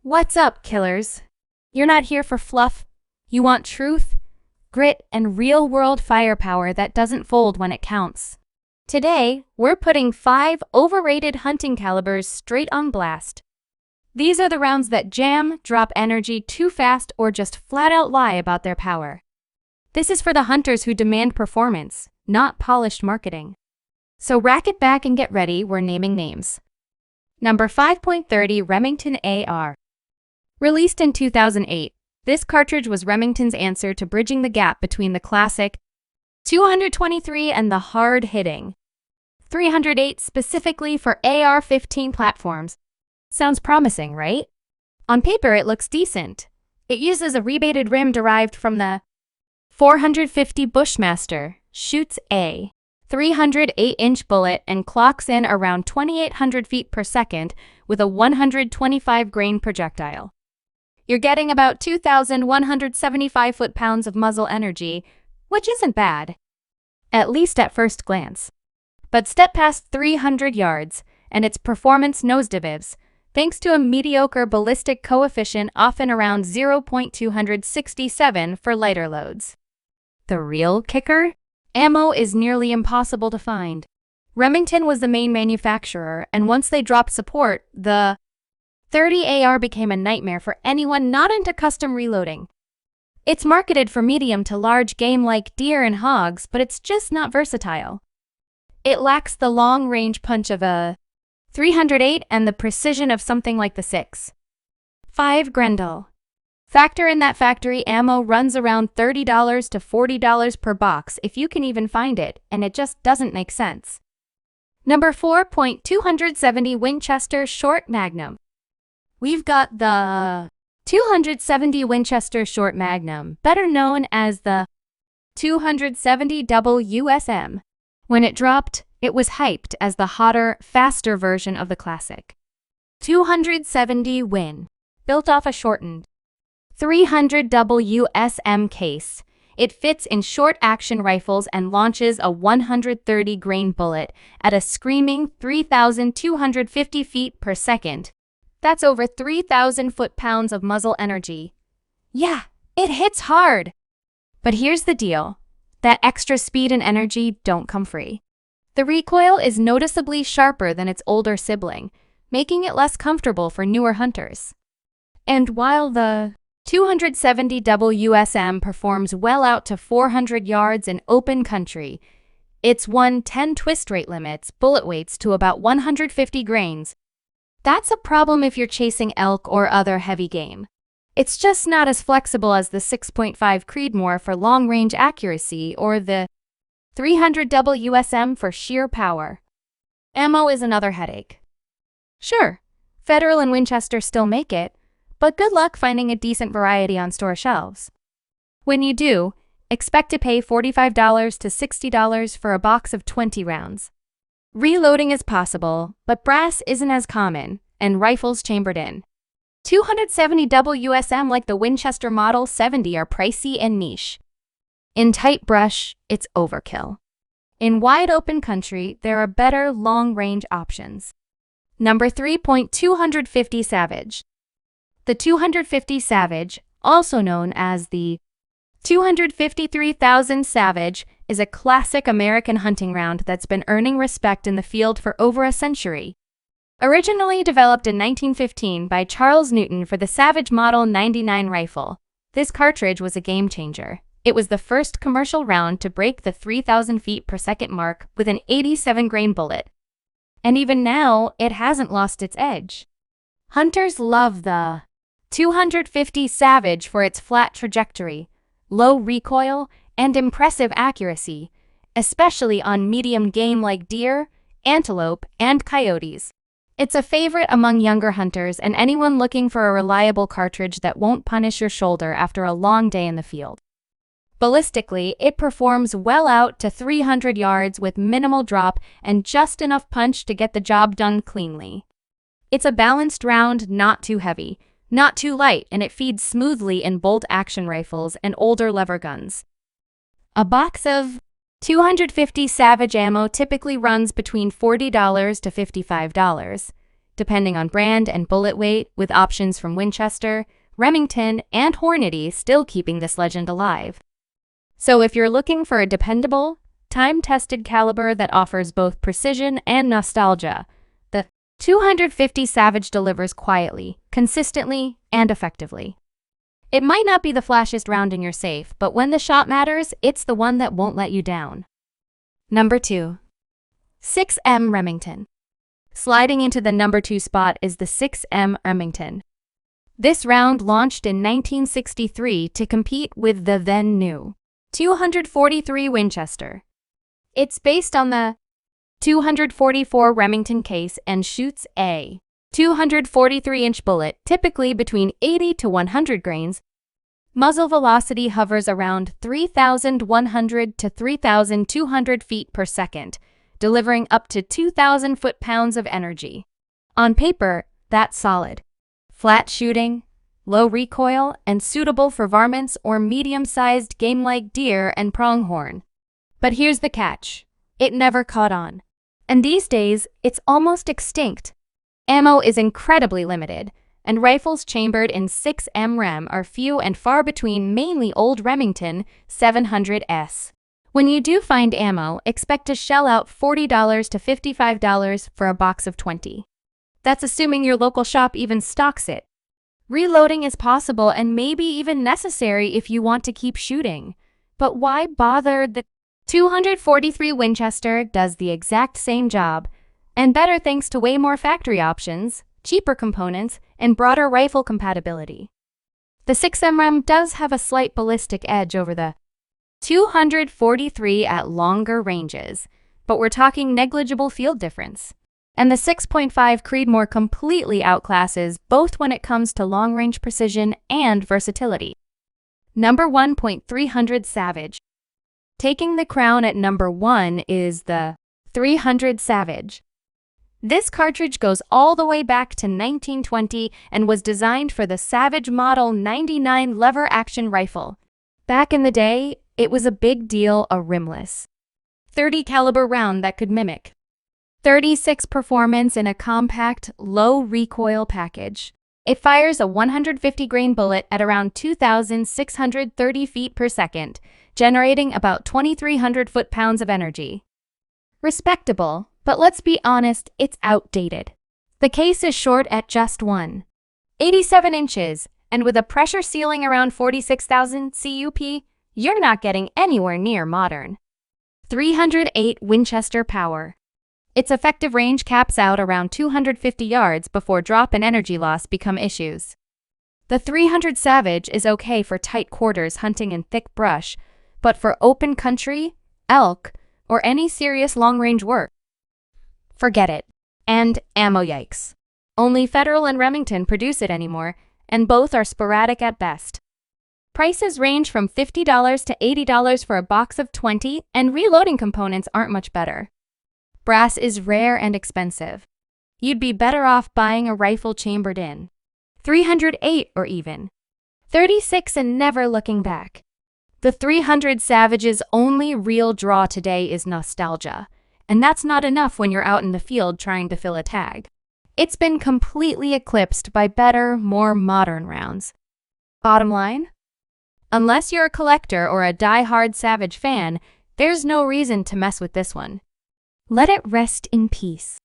What's up, killers? You're not here for fluff. You want truth, grit, and real-world firepower that doesn't fold when it counts. Today, we're putting 5 overrated hunting calibers straight on blast. These are the rounds that jam, drop energy too fast, or just flat-out lie about their power. This is for the hunters who demand performance, not polished marketing. So rack it back and get ready, we're naming names. Number 5.30 Remington AR. Released in 2008, this cartridge was Remington's answer to bridging the gap between the classic 223 and the hard-hitting 308 specifically for AR-15 platforms. Sounds promising, right? On paper, it looks decent. It uses a rebated rim derived from the 450 Bushmaster, shoots a 308-inch bullet and clocks in around 2,800 feet per second with a 125-grain projectile. You're getting about 2,175 foot-pounds of muzzle energy, which isn't bad, at least at first glance. But step past 300 yards, and its performance nosedives, thanks to a mediocre ballistic coefficient often around 0.267 for lighter loads. The real kicker? Ammo is nearly impossible to find. Remington was the main manufacturer, and once they dropped support, the 30 AR became a nightmare for anyone not into custom reloading. It's marketed for medium to large game like deer and hogs, but it's just not versatile. It lacks the long-range punch of a 308 and the precision of something like the 6.5 Grendel. Factor in that factory ammo runs around $30 to $40 per box if you can even find it, and it just doesn't make sense. Number 4.270 Winchester Short Magnum. We've got the 270 Winchester Short Magnum, better known as the 270 WSM. When it dropped, it was hyped as the hotter, faster version of the classic 270 Win. Built off a shortened 300 WSM case, it fits in short-action rifles and launches a 130-grain bullet at a screaming 3,250 feet per second. That's over 3,000 foot-pounds of muzzle energy. Yeah, it hits hard! But here's the deal. That extra speed and energy don't come free. The recoil is noticeably sharper than its older sibling, making it less comfortable for newer hunters. And while the 270 WSM performs well out to 400 yards in open country, its 110 twist rate limits bullet weights to about 150 grains. That's a problem if you're chasing elk or other heavy game. It's just not as flexible as the 6.5 Creedmoor for long-range accuracy or the 300 WSM for sheer power. Ammo is another headache. Sure, Federal and Winchester still make it, but good luck finding a decent variety on store shelves. When you do, expect to pay $45 to $60 for a box of 20 rounds. Reloading is possible, but brass isn't as common, and rifles chambered in 270 WSM like the Winchester Model 70 are pricey and niche. In tight brush, it's overkill. In wide open country, there are better long-range options. Number 3.250 Savage. The 250 Savage, also known as the 253,000 Savage, is a classic American hunting round that's been earning respect in the field for over a century. Originally developed in 1915 by Charles Newton for the Savage Model 99 rifle, this cartridge was a game-changer. It was the first commercial round to break the 3,000 feet per second mark with an 87-grain bullet. And even now, it hasn't lost its edge. Hunters love the 250 Savage for its flat trajectory, low recoil, and impressive accuracy, especially on medium game like deer, antelope, and coyotes. It's a favorite among younger hunters and anyone looking for a reliable cartridge that won't punish your shoulder after a long day in the field. Ballistically, it performs well out to 300 yards with minimal drop and just enough punch to get the job done cleanly. It's a balanced round, not too heavy, not too light, and it feeds smoothly in bolt-action rifles and older lever guns. A box of 250 Savage ammo typically runs between $40 to $55. depending on brand and bullet weight, with options from Winchester, Remington, and Hornady still keeping this legend alive. So if you're looking for a dependable, time-tested caliber that offers both precision and nostalgia, the 250 Savage delivers quietly, consistently, and effectively. It might not be the flashiest round in your safe, but when the shot matters, it's the one that won't let you down. Number 2. 6M Remington. Sliding into the number 2 spot is the 6M Remington. This round launched in 1963 to compete with the then new 243 Winchester. It's based on the 244 Remington case and shoots a 243-inch bullet, typically between 80 to 100 grains. Muzzle velocity hovers around 3,100 to 3,200 feet per second, delivering up to 2,000 foot-pounds of energy. On paper, that's solid. Flat shooting, low recoil, and suitable for varmints or medium-sized game like deer and pronghorn. But here's the catch. It never caught on. And these days, it's almost extinct. Ammo is incredibly limited, and rifles chambered in 6M Rem are few and far between, mainly old Remington 700S. When you do find ammo, expect to shell out $40 to $55 for a box of 20. That's assuming your local shop even stocks it. Reloading is possible and maybe even necessary if you want to keep shooting. But why bother? The 243 Winchester does the exact same job, and better thanks to way more factory options, cheaper components, and broader rifle compatibility. The 6M Rem does have a slight ballistic edge over the 243 at longer ranges, but we're talking negligible field difference. And the 6.5 Creedmoor completely outclasses both when it comes to long-range precision and versatility. Number 1.300 Savage. Taking the crown at number 1 is the 300 Savage. This cartridge goes all the way back to 1920 and was designed for the Savage Model 99 lever-action rifle. Back in the day, it was a big deal, a rimless 30 caliber round that could mimic 36 performance in a compact, low-recoil package. It fires a 150-grain bullet at around 2,630 feet per second, generating about 2,300 foot-pounds of energy. Respectable, but let's be honest, it's outdated. The case is short at just 1.87 inches, and with a pressure ceiling around 46,000 CUP, you're not getting anywhere near modern. 308 Winchester power. Its effective range caps out around 250 yards before drop and energy loss become issues. The 300 Savage is okay for tight quarters hunting in thick brush, but for open country, elk, or any serious long-range work, forget it. And ammo, yikes. Only Federal and Remington produce it anymore, and both are sporadic at best. Prices range from $50 to $80 for a box of 20, and reloading components aren't much better. Brass is rare and expensive. You'd be better off buying a rifle chambered in 308 or even 36 and never looking back. The 300 Savage's only real draw today is nostalgia, and that's not enough when you're out in the field trying to fill a tag. It's been completely eclipsed by better, more modern rounds. Bottom line? Unless you're a collector or a die-hard Savage fan, there's no reason to mess with this one. Let it rest in peace.